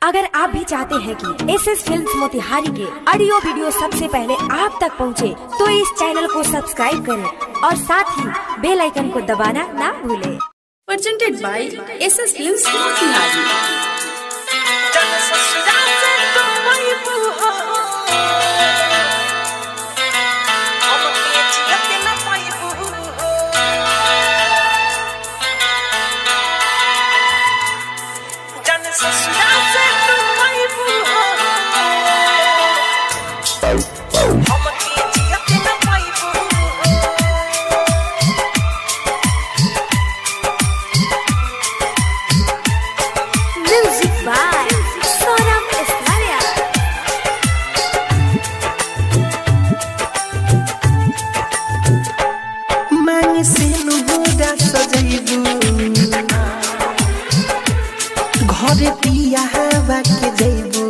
अगर आप भी चाहते हैं कि एसएस फिल्म्स मोतिहारी के ऑडियो वीडियो सबसे पहले आप तक पहुंचे, तो इस चैनल को सब्सक्राइब करें और साथ ही बेल आइकन को दबाना ना भूलें। Presented by SS Films Motihari. घरे पिया हवा के जइबू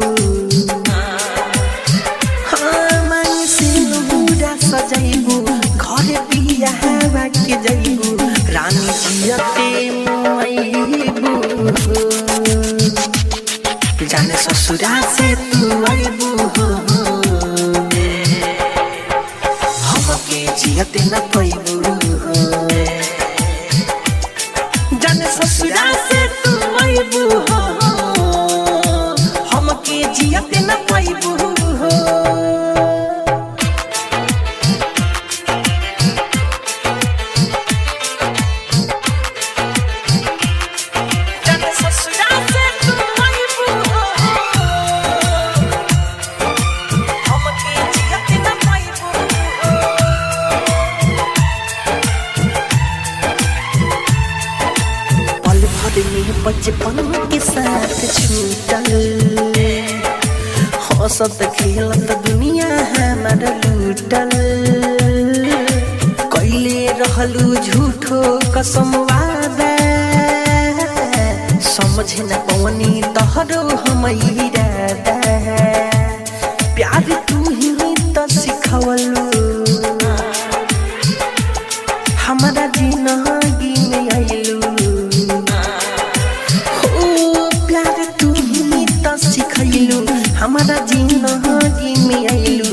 मांग से लुहुरा सजइबू घरे पिया हवा के जइबू रानी जियते मोइबू जाने ससुरा से तू आइबू हमके जियते न पइबू जाने ससुरा से तू आइबू हमके जियते न पाइबू जाने ससुरा से तू आइबू हमके जियते न पाइबू पल भर में बचपन के साथ छूटल हंसत खेलत दुनिया हमारा लूटल कैले रहलू झूठो कसम वादा समझ न पवनी तोहरो हम इरादा प्यार तू ही तो सिखवलू हमारा जिंदगी में आइलू हमारा जिंदगी में आइलू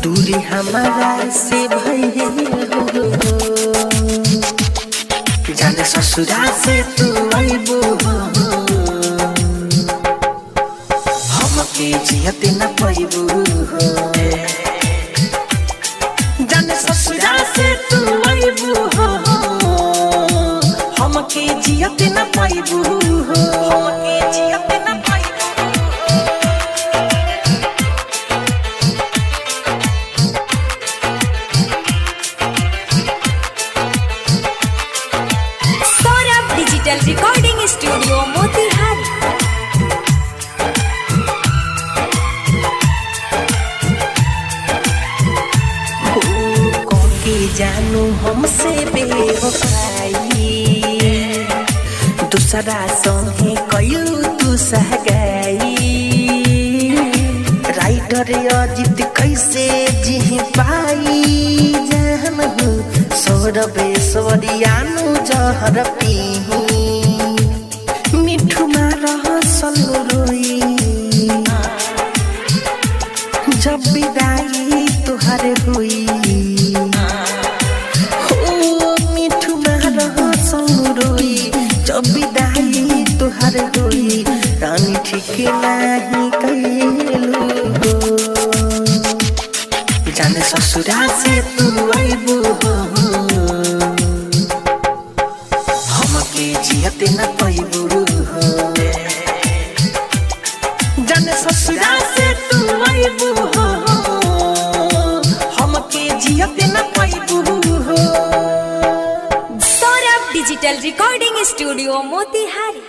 दूरी हमारा से भइलू जाने ससुरा से तू आइबू हमके जियते न पाइबू जाने ससुरा से तू आइबू हमके जियते न पाइबू हमके जियते न रिकॉर्डिंग स्टूडियो मोतिहारी। के जानू हमसे बेवफाई दूसरा संगे कइलू तू सहगाई राइटर अजित कैसे जी पाई जान हो सौरभेश्वरियानु जहर पीही मिठू मारह सलो रोई जब विदाई तुहरे हुई हो मिठू मारह सलो रोई जब विदाई तुहरे हुई रानी ठीक नहीं कैलू जाने ससुरा से तू आइबू हमके जियते न पाइबू जाने ससुरा से तू आइबू हमके जियते न पाइबू Saurabh digital recording studio Motihari.